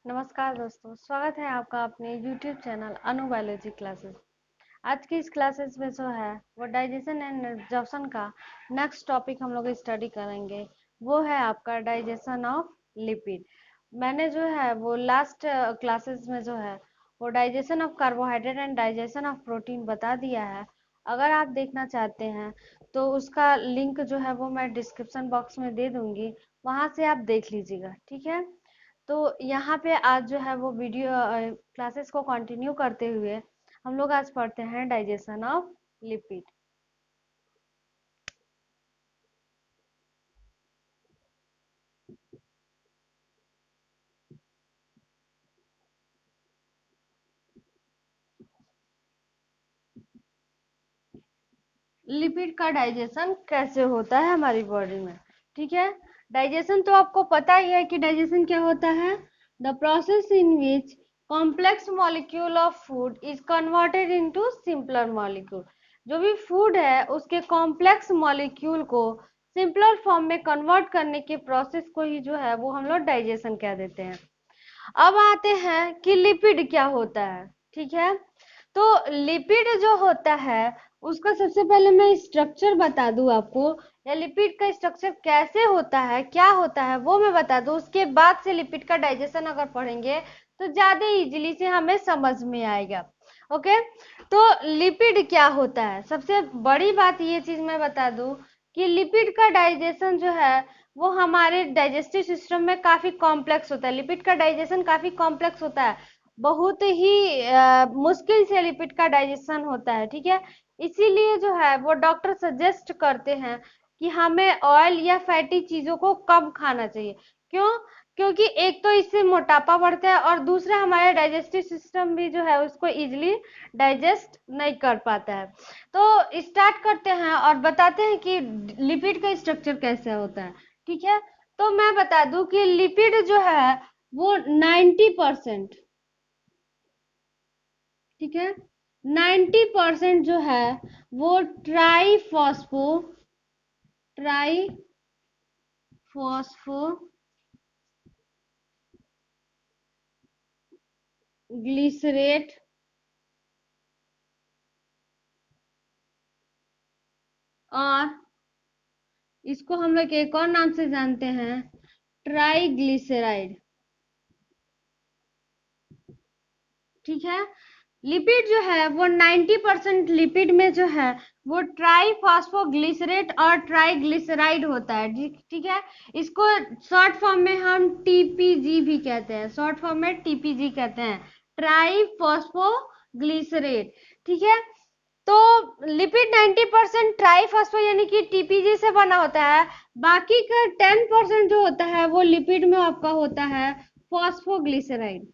नमस्कार दोस्तों, स्वागत है आपका अपने YouTube चैनल अनु बायोलॉजी क्लासेस। आज की इस क्लासेस में जो है वो डाइजेशन एंड एब्जॉर्प्शन का नेक्स्ट टॉपिक हम लोग स्टडी करेंगे। वो है आपका डाइजेशन ऑफ लिपिड। मैंने जो है वो लास्ट क्लासेस में जो है वो digestion of carbohydrate and digestion of protein बता दिया है। अगर आप देखना चाहते हैं तो उसका लिंक जो है वो मैं डिस्क्रिप्शन बॉक्स में दे दूंगी, वहां से आप देख लीजिएगा, ठीक है। तो यहाँ पे आज जो है वो वीडियो क्लासेस को कंटिन्यू करते हुए हम लोग आज पढ़ते हैं डाइजेशन ऑफ लिपिड। लिपिड का डाइजेशन कैसे होता है हमारी बॉडी में, ठीक है। डाइजेशन तो आपको पता ही है कि डाइजेशन क्या होता है। The process in which complex molecule of food is converted into simpler molecule. जो भी फूड है उसके कॉम्प्लेक्स मॉलिक्यूल को सिंपलर फॉर्म में कन्वर्ट करने के प्रोसेस को ही जो है वो हम लोग डाइजेशन कह देते हैं। अब आते हैं कि लिपिड क्या होता है, ठीक है। तो लिपिड जो होता है उसका सबसे पहले मैं स्ट्रक्चर बता दूं आपको, या लिपिड का स्ट्रक्चर कैसे होता है, क्या होता है वो मैं बता दूं। उसके बाद से लिपिड का डाइजेशन अगर पढ़ेंगे तो ज्यादा इजीली से हमें समझ में आएगा। ओके, तो लिपिड क्या होता है, सबसे बड़ी बात ये चीज मैं बता दूं कि लिपिड का डाइजेशन जो है वो हमारे डाइजेस्टिव सिस्टम में काफी कॉम्प्लेक्स होता है। लिपिड का डाइजेशन काफी कॉम्प्लेक्स होता है, बहुत ही मुश्किल से लिपिड का डाइजेशन होता है, ठीक है। इसीलिए जो है वो डॉक्टर सजेस्ट करते हैं कि हमें ऑयल या फैटी चीजों को कम खाना चाहिए। क्यों? क्योंकि एक तो इससे मोटापा बढ़ता है और दूसरा हमारे डाइजेस्टिव सिस्टम भी जो है उसको इजीली डाइजेस्ट नहीं कर पाता है। तो स्टार्ट करते हैं और बताते हैं कि लिपिड का स्ट्रक्चर कैसे होता है, ठीक है। तो मैं बता दूं कि लिपिड जो है वो 90%, ठीक है, 90% जो है वो ट्राई फॉस्फो ग्लिसरेट और इसको हम लोग एक और नाम से जानते हैं, ट्राइग्लिसराइड, ठीक है। लिपिड जो है वो 90% लिपिड में जो है वो ट्राइफॉस्फोग्लिसरेट और ट्राइग्लिसराइड होता है, ठीक है। इसको शॉर्ट फॉर्म में हम टीपीजी भी कहते हैं, शॉर्ट फॉर्म में टीपीजी कहते हैं, ट्राइफॉस्फोग्लिसरेट, ठीक है। तो लिपिड 90% ट्राइफॉस्फो यानी कि टीपीजी से बना होता है। बाकी का 10% जो होता है वो लिपिड में आपका होता है फॉस्फोग्लिसराइड।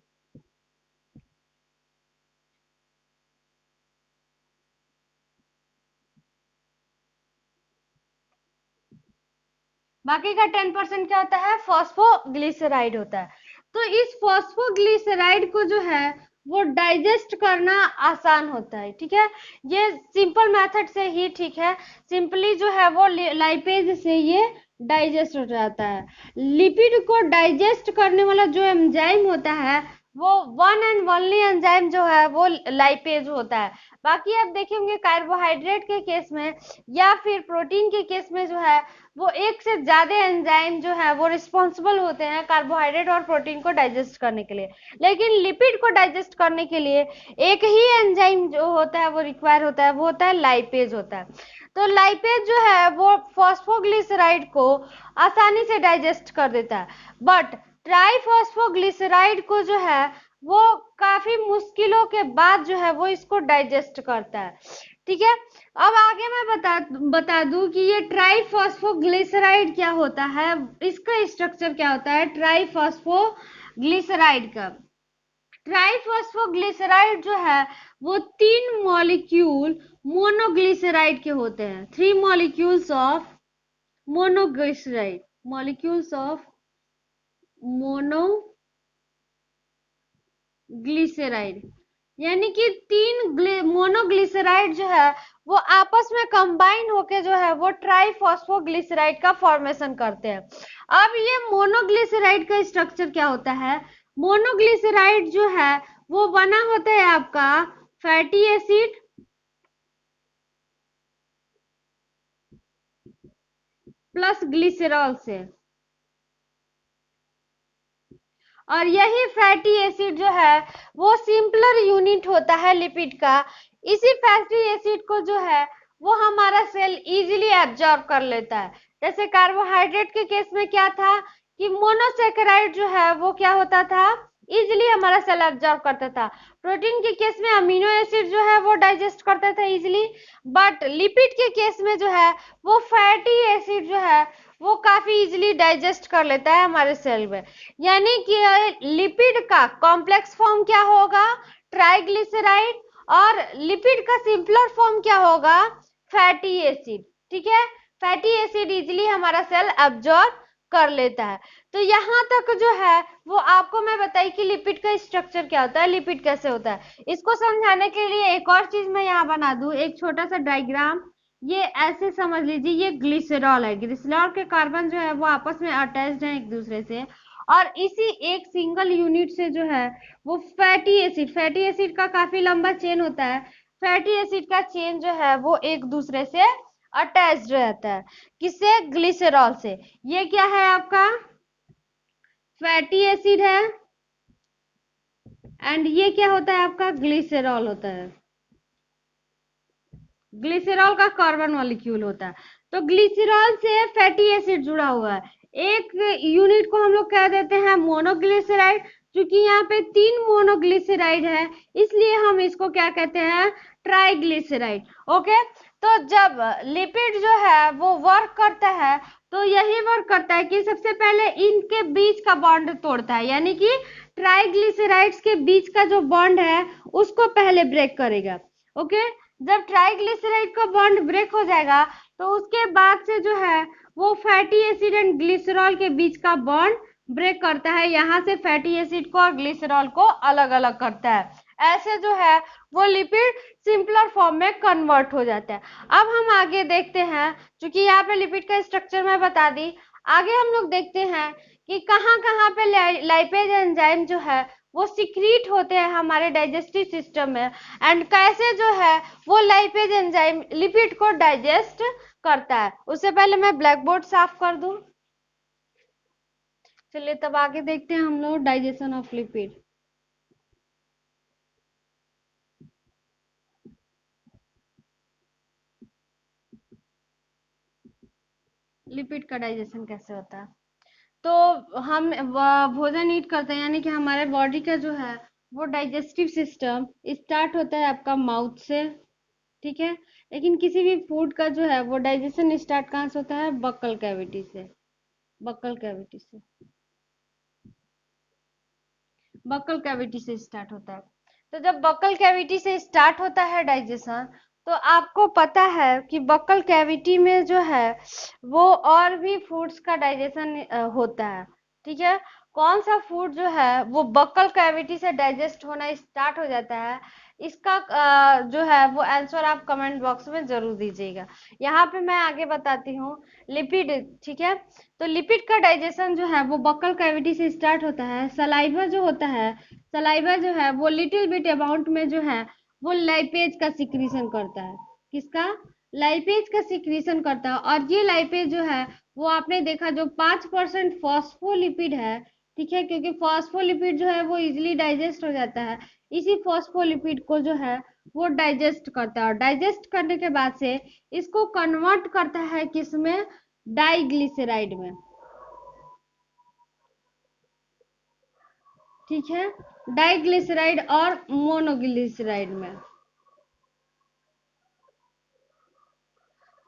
बाकी का 10% क्या होता है, फॉस्फोग्लिसराइड होता है। तो इस फॉस्फोग्लिसराइड को जो है वो डाइजेस्ट करना आसान होता है, ठीक है। ये सिंपल मेथड से ही, ठीक है, सिंपली जो है वो लाइपेज से ये डाइजेस्ट हो जाता है। लिपिड को डाइजेस्ट करने वाला जो एंजाइम होता है वो वन एंड ओनली एंजाइम जो है वो लाइपेज होता है। बाकी आप देखेंगे कार्बोहाइड्रेट के केस में या फिर प्रोटीन के केस में जो है वो एक से ज्यादा एंजाइम जो है वो रिस्पॉन्सिबल होते हैं कार्बोहाइड्रेट और प्रोटीन को डाइजेस्ट करने के लिए। लेकिन लिपिड को डाइजेस्ट करने के लिए एक ही एंजाइम जो होता है वो रिक्वायर होता है, वो होता है लाइपेज होता है। तो लाइपेज जो है वो फॉस्फोग्लिसराइड को आसानी से डाइजेस्ट कर देता है, बट ट्राइफॉस्फोग्लिसराइड को जो है वो काफी मुश्किलों के बाद जो है वो इसको डाइजेस्ट करता है, ठीक है। अब आगे मैं बता दूं कि ये ट्राइफॉस्फोग्लिसराइड क्या होता है, इसका स्ट्रक्चर क्या होता है ट्राइफॉस्फोग्लिसराइड का। ट्राइफॉस्फोग्लिसराइड जो है वो 3 मॉलिक्यूल मोनोग्लिसराइड के होते हैं, 3 molecules of monoglyceride, molecules of monoglyceride, यानी कि तीन मोनोग्लिसराइड जो है वो आपस में कंबाइन होके जो है वो ट्राइफॉस्फोग्लिसराइड का फॉर्मेशन करते हैं। अब ये मोनोग्लिसराइड का स्ट्रक्चर क्या होता है? मोनोग्लिसराइड जो है वो बना होता है आपका फैटी एसिड प्लस ग्लिसरॉल से, और यही फैटी एसिड जो है वो सिंपलर यूनिट होता है लिपिड का। इसी फैटी एसिड को जो है वो हमारा सेल इजीली एब्जॉर्ब कर लेता है। जैसे कार्बोहाइड्रेट के केस में क्या था कि मोनोसेकेराइड जो है वो क्या होता था, इजीली हमारा सेल एब्जॉर्ब करता था। प्रोटीन के केस में अमीनो एसिड जो है वो डाइजेस्ट करता था इजीली, बट लिपिड के केस में जो है वो फैटी एसिड जो है वो काफी इजीली डाइजेस्ट कर लेता है हमारे सेल में। यानी कि लिपिड का कॉम्प्लेक्स फॉर्म क्या होगा, ट्राइग्लिसराइड, और लिपिड का सिंपलर फॉर्म क्या होगा, फैटी एसिड। ठीक है, फैटी एसिड इजीली हमारा सेल एब्जॉर्ब कर लेता है। तो यहाँ तक जो है वो आपको मैं बताई कि लिपिड का स्ट्रक्चर क्या होता है, लिपिड कैसे होता है। इसको समझाने के लिए एक और चीज मैं यहाँ बना दूं, एक छोटा सा डायग्राम। ये ऐसे समझ लीजिए, ये ग्लिसरॉल है, ग्लिसरॉल के कार्बन जो है वो आपस में अटैच्ड है एक दूसरे से, और इसी एक सिंगल यूनिट से जो है वो फैटी एसिड का काफी लंबा चेन होता है। फैटी एसिड का चेन जो है वो एक दूसरे से अटैच्ड रहता है, किससे, ग्लिसरॉल से। ये क्या है आपका फैटी एसिड है, एंड ये क्या होता है आपका ग्लिसरॉल होता है। ग्लिसरॉल का कार्बन मॉलिक्यूल होता है। तो ग्लिसरॉल से फैटी एसिड जुड़ा हुआ है। एक यूनिट को हम लोग कह देते हैं मोनोग्लिसराइड। क्योंकि यहाँ पे 3 मोनोग्लिसराइड है इसलिए हम इसको क्या कहते हैं, ट्राइग्लिसराइड। ओके, तो जब लिपिड जो है वो वर्क करता है तो यही वर्क करता है कि सबसे पहले इनके बीच का बॉन्ड तोड़ता है, यानी कि ट्राइग्लिसराइड्स के बीच का जो बॉन्ड है उसको पहले ब्रेक करेगा। ओके, जब ट्राइग्लिसराइड का बॉन्ड ब्रेक हो जाएगा तो उसके बाद से जो है वो फैटी एसिड एंड ग्लिसरॉल के बीच का बॉन्ड ब्रेक करता है। यहाँ से फैटी एसिड को और ग्लिसरॉल को अलग अलग करता है। ऐसे जो है वो लिपिड सिंपलर फॉर्म में कन्वर्ट हो जाता है। अब हम आगे देखते हैं, क्योंकि यहाँ पे लिपिड का स्ट्रक्चर मैं बता दी। आगे हम लोग देखते हैं कि कहाँ कहाँ पे लाइपेज एंजाइम जो है वो सिक्रीट होते हैं हमारे डाइजेस्टिव सिस्टम में, एंड कैसे जो है वो लाइपेज एंजाइम लिपिड को डाइजेस्ट करता है। उससे पहले मैं ब्लैक बोर्ड साफ कर दूं। चलिए तब आगे देखते हैं हम लोग डाइजेशन ऑफ लिपिड। लिपिड का डाइजेशन कैसे होता है, तो हम भोजन ईट करते हैं, यानी कि हमारे बॉडी का जो है वो डाइजेस्टिव सिस्टम स्टार्ट होता है आपका माउथ से। ठीक है, लेकिन किसी भी फूड का जो है वो डाइजेशन स्टार्ट कहाँ से होता है, बक्कल कैविटी से। बक्कल कैविटी से, बक्कल कैविटी से स्टार्ट होता है। तो जब बक्कल कैविटी से स्टार्ट होता है डाइजेशन, तो आपको पता है कि बक्कल कैविटी में जो है वो और भी फूड्स का डाइजेशन होता है। ठीक है, कौन सा फूड जो है वो बक्कल कैविटी से डाइजेस्ट होना स्टार्ट हो जाता है, इसका जो है वो आंसर आप कमेंट बॉक्स में जरूर दीजिएगा। यहाँ पे मैं आगे बताती हूँ लिपिड। ठीक है, तो लिपिड का डाइजेशन जो है वो बक्कल कैविटी से स्टार्ट होता है। सलाइवा जो होता है, सलाइवा जो है वो लिटिल बिट अमाउंट में जो है वो लाइपेज का सिक्रीशन करता है। किसका, लाइपेज का सिक्रीशन करता है। और ये लाइपेज जो है वो आपने देखा जो 5% फॉस्फोलिपिड है। ठीक है, क्योंकि फॉस्फोलिपिड जो है वो इजिली डाइजेस्ट हो जाता है, इसी फॉस्फोलिपिड को जो है वो डाइजेस्ट करता है, और डाइजेस्ट करने के बाद से इसको कन्वर्ट करता है किसमें, डाइग्लिसराइड में। ठीक है, डाइग्लिसराइड और मोनोग्लिसराइड में।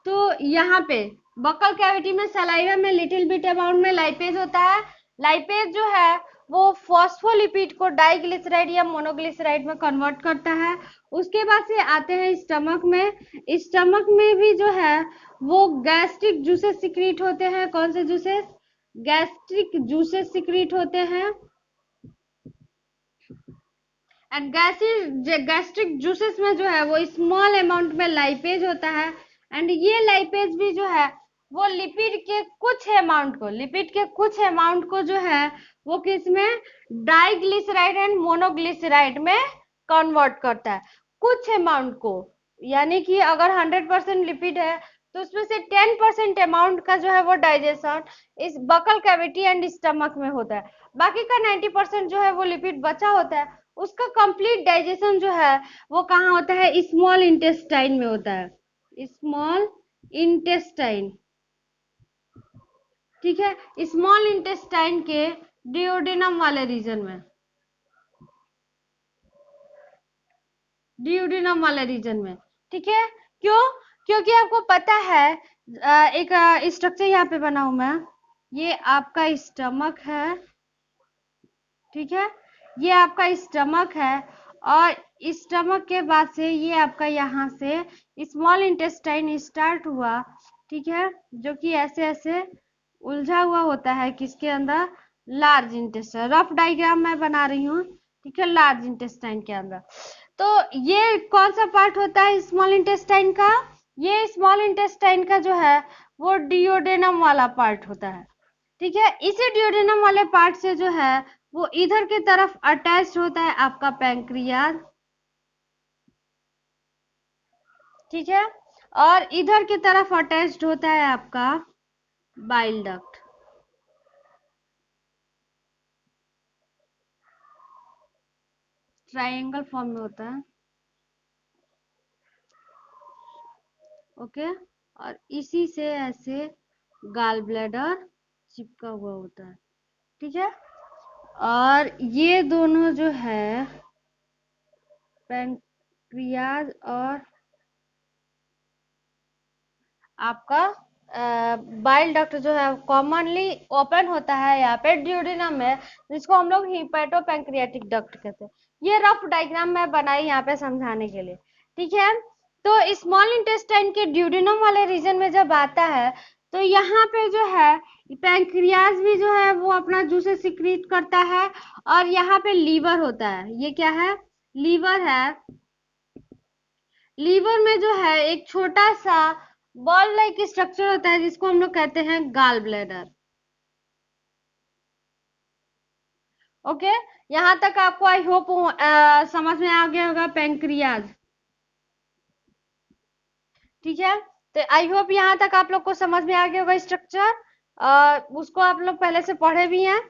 तो यहाँ पे बक्कल कैविटी में सलाइवा में लिटिल बिट अमाउंट में लाइपेज होता है। लाइपेज जो है वो फॉस्फोलिपिड को डाइग्लिसराइड या मोनोग्लिसराइड में कन्वर्ट करता है। उसके बाद से आते हैं स्टमक में। स्टमक में भी जो है वो गैस्ट्रिक जूसेस सिक्रीट होते हैं। कौन से जूसेस, गैस्ट्रिक जूसेस सिक्रीट होते हैं। एंड गैस्ट्रिक जूसेस में जो है वो स्मॉल अमाउंट में लाइपेज होता है, एंड ये लाइपेज भी जो है वो लिपिड के कुछ अमाउंट को जो है वो किस में, डाइग्लिसराइड एंड मोनोग्लिसराइड में कन्वर्ट करता है, कुछ अमाउंट को। यानी कि अगर 100% लिपिड है तो उसमें से 10% अमाउंट का जो है वो डाइजेशन इस बकल कैविटी एंड स्टमक में होता है, बाकी का 90% जो है वो लिपिड बचा होता है, उसका कंप्लीट डाइजेशन जो है वो कहाँ होता है, स्मॉल इंटेस्टाइन में होता है, स्मॉल इंटेस्टाइन। ठीक है, स्मॉल इंटेस्टाइन के डिओडेनम वाले रीजन में, डिओडेनम वाले रीजन में। ठीक है, क्यों? क्योंकि आपको पता है एक स्ट्रक्चर यहाँ पे बना हूं मैं, ये आपका स्टमक है। ठीक है, ये आपका स्टमक है, और स्टमक के बाद से ये आपका यहाँ से स्मॉल इंटेस्टाइन स्टार्ट हुआ। ठीक है, जो कि ऐसे ऐसे उलझा हुआ होता है किसके अंदर, लार्ज इंटेस्टाइन। रफ डायग्राम मैं बना रही हूँ। ठीक है, लार्ज इंटेस्टाइन के अंदर। तो ये कौन सा पार्ट होता है स्मॉल इंटेस्टाइन का, ये स्मॉल इंटेस्टाइन का जो है वो डिओडेनम वाला पार्ट होता है। ठीक है, इसी डिओडेनम वाले पार्ट से जो है वो इधर की तरफ अटैच होता है आपका पैंक्रियाज। ठीक है, और इधर की तरफ अटैच्ड होता है आपका बाइल डक्ट। ट्रायंगल फॉर्म में होता है। ओके, और इसी से ऐसे गाल ब्लैडर चिपका हुआ होता है। ठीक है, और ये दोनों जो है पैंक्रियाज और आपका बाइल डक्ट जो है कॉमनली ओपन होता है यहाँ पे ड्यूडेनम में, जिसको हम लोग हिपैटो पैंक्रियाटिक डक्ट कहते हैं। ये रफ डायग्राम मैं बनाई यहाँ पे समझाने के लिए। ठीक है, तो स्मॉल इंटेस्टाइन के ड्यूडेनम वाले रीजन में जब आता है तो यहाँ पे जो है पैंक्रियाज भी जो है वो अपना जूसेस सिक्रीट करता है, और यहाँ पे लीवर होता है। ये क्या है, लीवर है। लीवर में जो है एक छोटा सा बॉल लाइक स्ट्रक्चर होता है जिसको हम लोग कहते हैं गाल ब्लैडर। ओके, यहाँ तक आपको आई होप समझ में आ गया होगा पैंक्रियाज। ठीक है, तो आई होप यहाँ तक आप लोग को समझ में आ गया होगा स्ट्रक्चर, उसको आप लोग पहले से पढ़े भी हैं।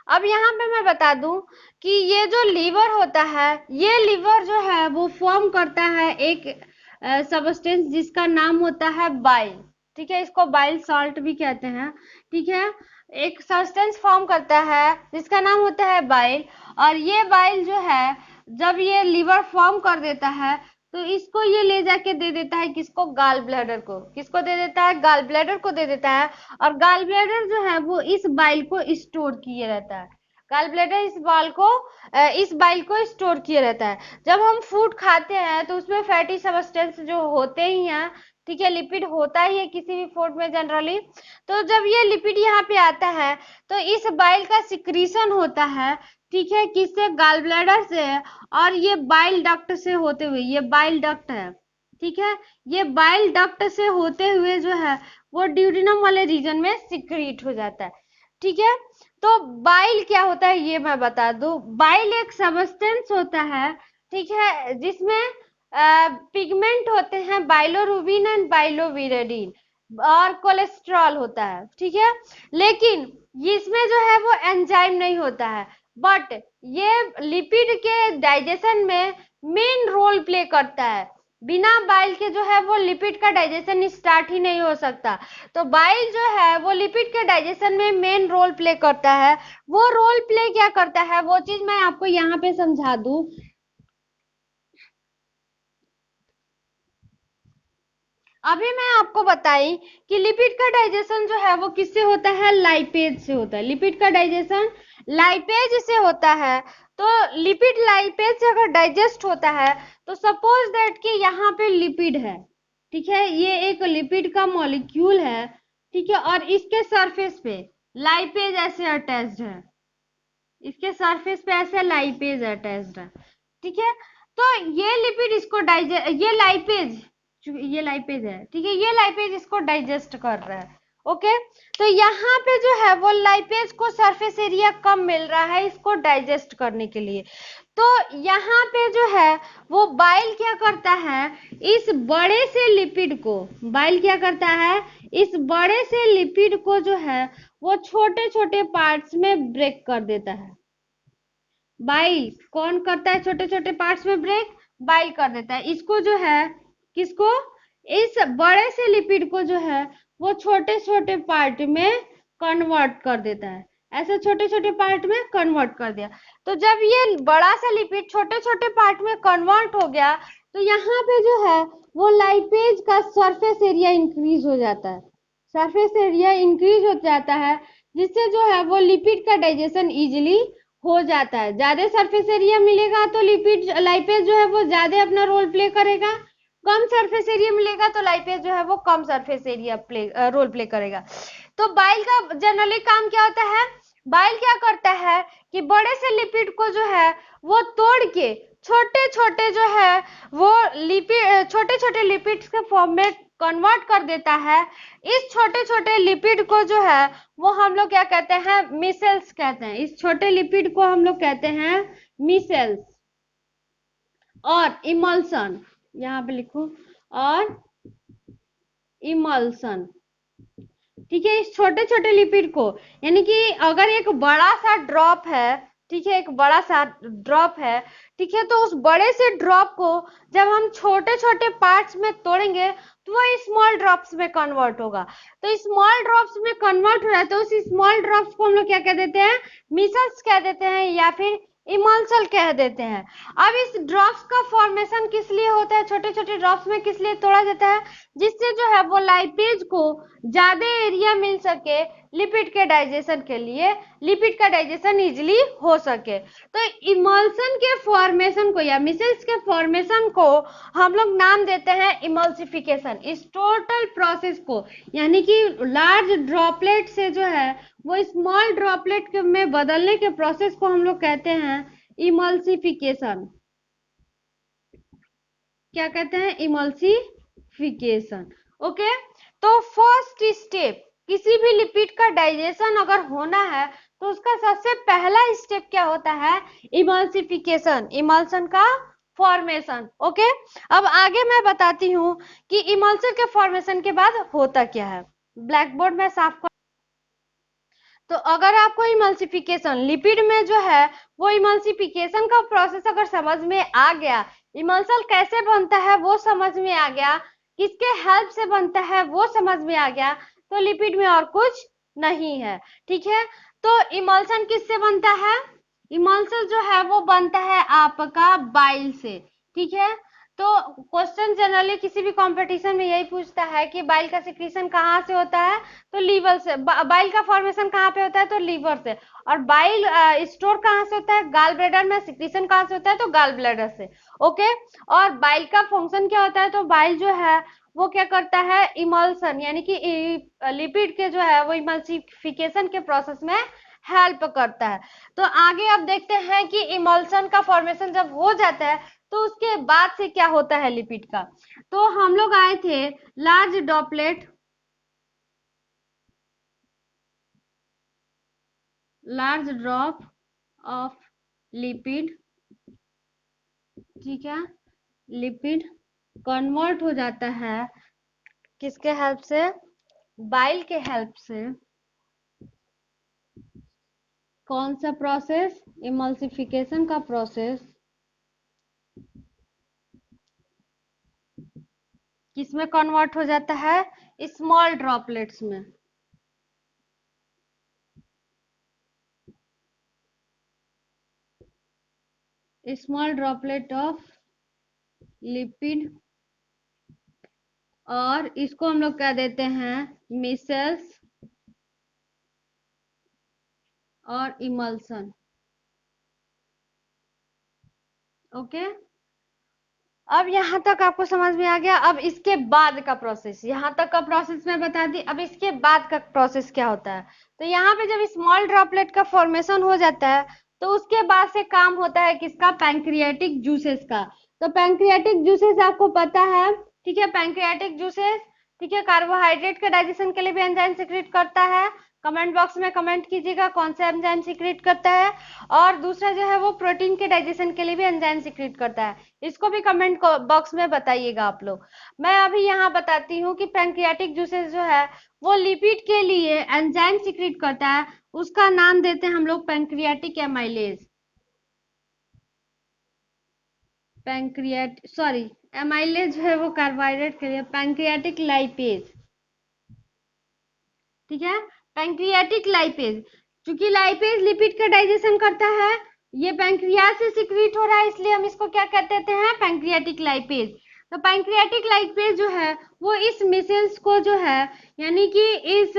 अब यहाँ पे मैं बता दूं कि ये जो लीवर होता है, ये लीवर जो है वो फॉर्म करता है एक सबस्टेंस जिसका नाम होता है बाइल। ठीक है, इसको बाइल सॉल्ट भी कहते हैं। ठीक है, एक सब्सटेंस फॉर्म करता है जिसका नाम होता है बाइल, और ये बाइल जो है जब ये लीवर फॉर्म कर देता है तो इसको ये ले जाके दे देता है किसको, गाल ब्लैडर को। किसको दे देता है, गाल ब्लैडर को दे देता है, और गाल ब्लैडर जो है वो इस बाइल को स्टोर किए रहता है। गाल ब्लैडर इस बाइल को स्टोर किए रहता है। जब हम फूड खाते हैं तो उसमें फैटी सबस्टेंस जो होते ही हैं, ठीक है, लिपिड होता ही है किसी भी फूड में जनरली। तो जब ये लिपिड यहाँ पे आता है तो इस बाइल का सिक्रीशन होता है। ठीक है, किससे, गाल ब्लैडर से, और ये बाइल डक्ट से होते हुए, ये बाइल डक्ट है। ठीक है, ये बाइल डक्ट से होते हुए जो है वो ड्यूडेनम वाले रीजन में सिक्रीट हो जाता है। ठीक है, तो बाइल क्या होता है ये मैं बता दूं। बाइल एक सबस्टेंस होता है, ठीक है, जिसमें पिगमेंट होते हैं बाइलोरुबिन एंड बाइलोविरेडिन, और कोलेस्ट्रॉल होता है। ठीक है, लेकिन इसमें जो है वो एंजाइम नहीं होता है, बट ये लिपिड के डाइजेशन में मेन रोल प्ले करता है। बिना बाइल के जो है वो लिपिड का डाइजेशन स्टार्ट ही नहीं हो सकता। तो बाइल जो है वो लिपिड के डाइजेशन में मेन रोल प्ले करता है। वो रोल प्ले क्या करता है वो चीज मैं आपको यहाँ पे समझा दूं। अभी मैं आपको बताई कि लिपिड का डाइजेशन जो है वो किससे होता है, लाइपेज से होता है। लिपिड का डाइजेशन लाइपेज से होता है। तो लिपिड लाइपेज से अगर डाइजेस्ट होता है तो सपोज दैट कि यहाँ पे लिपिड है। ठीक है, ये एक लिपिड का मॉलिक्यूल है। ठीक है, और इसके सरफेस पे लाइपेज ऐसे अटैच्ड है, इसके सरफेस पे ऐसे लाइपेज अटैच्ड है। ठीक है। तो ये लिपिड इसको ये लाइपेज है, ठीक है, ये लाइपेज इसको डाइजेस्ट कर रहा है। ओके, तो यहाँ पे जो है वो लाइपेज को सरफेस एरिया कम मिल रहा है इसको डाइजेस्ट करने के लिए। तो यहाँ पे जो है वो बाइल क्या करता है, इस बड़े से लिपिड को, बाइल क्या करता है, इस बड़े से लिपिड को जो है वो छोटे छोटे पार्ट्स में ब्रेक कर देता है। बाइल कौन करता है, छोटे छोटे पार्ट्स में ब्रेक, बाइल कर देता है। इसको जो है, किसको, इस बड़े से लिपिड को जो है वो छोटे छोटे पार्ट में कन्वर्ट कर देता है। ऐसे छोटे छोटे पार्ट में कन्वर्ट कर दिया। तो जब ये बड़ा सा लिपिड छोटे छोटे पार्ट में कन्वर्ट हो गया, तो यहाँ पे जो है वो लाइपेज का सरफेस एरिया इंक्रीज हो जाता है, सरफेस एरिया इंक्रीज हो जाता है, जिससे जो है वो लिपिड का डाइजेशन इजिली हो जाता है। ज्यादा सरफेस एरिया मिलेगा तो लिपिड लाइपेज जो है वो ज्यादा अपना रोल प्ले करेगा, कम सरफेस एरिया मिलेगा तो लाइपेज जो है वो कम सरफेस एरिया रोल प्ले करेगा। तो बाइल का जनरली काम क्या होता है, बाइल क्या करता है कि बड़े से लिपिड को जो है वो तोड़ के छोटे छोटे जो है वो लिपिड, छोटे छोटे लिपिड्स के फॉर्म में कन्वर्ट कर देता है। इस छोटे छोटे लिपिड को जो है वो हम लोग क्या कहते हैं, मिसेल्स कहते हैं। इस छोटे लिपिड को हम लोग कहते हैं मिसेल्स। और इमल्सन, यहाँ पे लिखो, और इमल्सन, ठीक है। इस छोटे छोटे लिपिड को, यानी कि अगर एक बड़ा सा ड्रॉप है, ठीक है, एक बड़ा सा ड्रॉप है, ठीक है, तो उस बड़े से ड्रॉप को जब हम छोटे छोटे पार्ट्स में तोड़ेंगे तो वो स्मॉल ड्रॉप्स में कन्वर्ट होगा। तो स्मॉल ड्रॉप्स में कन्वर्ट हो रहा है, तो उस स्मॉल ड्रॉप्स को हम लोग क्या कह देते हैं, मिसल्स कह देते हैं या फिर इमल्सल कह देते हैं। अब इस ड्रॉप्स का फॉर्मेशन किस लिए होता है, छोटे छोटे ड्रॉप्स में किस लिए तोड़ा जाता है, जिससे जो है वो लाइपेज को ज्यादा एरिया मिल सके लिपिड के डाइजेशन के लिए, लिपिड का डाइजेशन इजिली हो सके। तो इमल्सन के फॉर्मेशन को या मिसेल्स के फॉर्मेशन को हम लोग नाम देते हैं इमल्सिफिकेशन। इस टोटल प्रोसेस को, यानी कि लार्ज ड्रॉपलेट से जो है वो स्मॉल ड्रॉपलेट में बदलने के प्रोसेस को हम लोग कहते हैं इमल्सिफिकेशन। क्या कहते हैं, इमल्सिफिकेशन। ओके, तो फर्स्ट स्टेप, किसी भी लिपिड का डाइजेशन अगर होना है तो उसका सबसे पहला स्टेप क्या होता है, इमल्सिफिकेशन, इमल्सन का फॉर्मेशन। ओके, अब आगे मैं बताती हूँ कि इमल्सन के फॉर्मेशन के बाद होता क्या है। ब्लैक बोर्ड में साफ कर। तो अगर आपको इमल्सिफिकेशन, लिपिड में जो है वो इमल्सिफिकेशन का प्रोसेस अगर समझ में आ गया, इमल्सन कैसे बनता है वो समझ में आ गया, किसके हेल्प से बनता है वो समझ में आ गया, तो लिपिड में और कुछ नहीं है। ठीक है, तो इमल्सन किससे बनता है, इमल्सन जो है वो बनता है आपका बाइल से। ठीक है, तो क्वेश्चन जनरली किसी भी कंपटीशन में यही पूछता है कि बाइल का सिक्रीशन कहाँ से होता है, तो लीवर से। बाइल का फॉर्मेशन कहाँ पे होता है, तो लीवर से। और बाइल स्टोर कहाँ से होता है, गाल ब्लैडर में। सिक्रीशन कहाँ से होता है, तो गाल ब्लैडर से। ओके, और बाइल का फंक्शन क्या होता है, तो बाइल जो है वो क्या करता है, इमल्सन, यानी कि लिपिड के जो है वो इमल्सिफिकेशन के प्रोसेस में हेल्प करता है। तो आगे अब देखते हैं कि इमल्सन का फॉर्मेशन जब हो जाता है तो उसके बाद से क्या होता है लिपिड का। तो हम लोग आए थे large droplet, large drop of lipid, ठीक है, लिपिड कन्वर्ट हो जाता है किसके हेल्प से, बाइल के हेल्प से। कौन सा प्रोसेस, इमल्सिफिकेशन का प्रोसेस। किसमें कन्वर्ट हो जाता है, स्मॉल ड्रॉपलेट्स में। स्मॉल ड्रॉपलेट ऑफ लिपिड, और इसको हम लोग क्या देते हैं, मिसेल्स और इमल्सन। ओके, अब यहाँ तक आपको समझ में आ गया। अब इसके बाद का प्रोसेस, यहाँ तक का प्रोसेस मैं बता दी, अब इसके बाद का प्रोसेस क्या होता है। तो यहाँ पे जब स्मॉल ड्रॉपलेट का फॉर्मेशन हो जाता है तो उसके बाद से काम होता है किसका, पैंक्रियाटिक जूसेस का। तो पैंक्रियाटिक जूसेस आपको पता है, ठीक है, पैंक्रियाटिक जूसेस, ठीक है, कार्बोहाइड्रेट के डाइजेशन के लिए भी एंजाइम सीक्रेट करता है। कमेंट बॉक्स में कमेंट कीजिएगा कौन सा एंजाइम सीक्रेट करता है। और दूसरा जो है वो प्रोटीन के डाइजेशन के लिए भी एंजाइम सीक्रेट करता है, इसको भी कमेंट बॉक्स में बताइएगा आप लोग। मैं अभी यहाँ बताती हूँ कि पैंक्रियाटिक जूसेस जो है वो लिपिड के लिए एंजाइम सीक्रेट करता है, उसका नाम देते हैं हम लोग पैंक्रियाटिक एमाइलेज। एमाइलेज जो है वो कार्बोहाइड्रेट के लिए, पैंक्रियाटिक लाइपेज, ठीक है, पैंक्रियाटिक लाइपेज। क्योंकि लाइपेज लिपिड का डाइजेशन करता है, ये पैंक्रियाज से सिक्रीट हो रहा है, इसलिए हम इसको क्या कहते हैं, पैंक्रियाटिक लाइपेज। तो पैंक्रियाटिक लाइपेज जो है वो इस मिसल्स को जो है, यानी कि इस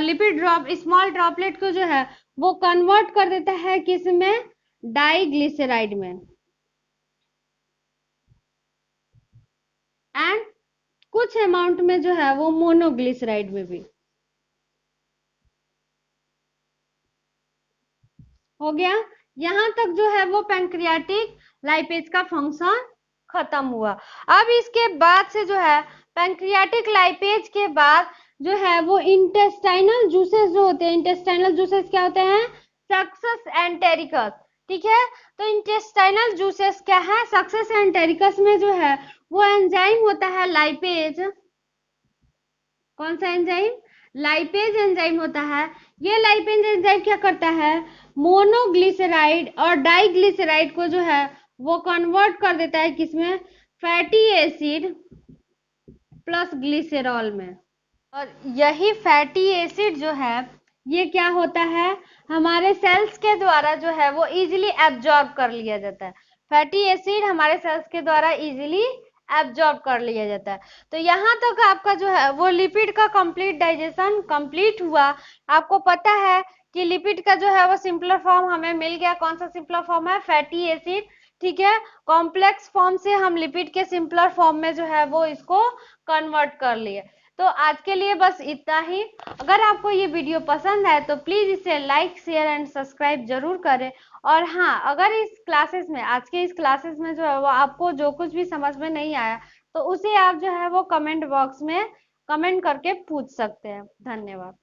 लिपिड ड्रॉप, स्मॉल ड्रॉपलेट को जो है वो कन्वर्ट कर देता है किसमें, डाइग्लिसराइड में, एंड कुछ अमाउंट में जो है वो मोनोग्लिसराइड में भी। हो गया, यहां तक जो है वो पैंक्रियाटिक लाइपेज का फंक्शन खत्म हुआ। अब इसके बाद से जो है पैंक्रियाटिक लाइपेज के बाद जो है वो इंटेस्टाइनल जूसेस जो होते हैं, इंटेस्टाइनल जूसेस क्या होते हैं, सक्सेस एंटेरिकस, ठीक है। तो इंटेस्टाइनल जूसेस क्या है, सक्सेस एंटेरिकस में जो है वो एंजाइम होता है लाइपेज। कौन सा एंजाइम, लाइपेज एंजाइम होता है। ये लाइपेज एंजाइम क्या करता है, मोनोग्लिसराइड और डाइग्लिसराइड को जो है वो कन्वर्ट कर देता है किसमें, फैटी एसिड प्लस ग्लिसरॉल में। और यही फैटी एसिड जो है ये क्या होता है, हमारे सेल्स के द्वारा जो है वो इजीली एब्जॉर्ब कर लिया जाता है। फैटी एसिड हमारे सेल्स के द्वारा इजीली एब्जॉर्ब कर लिया जाता है। तो यहाँ तक आपका जो है वो लिपिड का कंप्लीट डाइजेशन कंप्लीट हुआ। आपको पता है कि लिपिड का जो है वो सिंपलर फॉर्म हमें मिल गया। कौन सा सिंपलर फॉर्म है, फैटी एसिड, ठीक है। कॉम्प्लेक्स फॉर्म से हम लिपिड के सिंपलर फॉर्म में जो है वो इसको कन्वर्ट कर लिए। तो आज के लिए बस इतना ही। अगर आपको ये वीडियो पसंद है तो प्लीज इसे लाइक, शेयर एंड सब्सक्राइब जरूर करें। और हाँ, अगर इस क्लासेस में, आज के इस क्लासेस में जो है वो आपको जो कुछ भी समझ में नहीं आया तो उसे आप जो है वो कमेंट बॉक्स में कमेंट करके पूछ सकते हैं। धन्यवाद।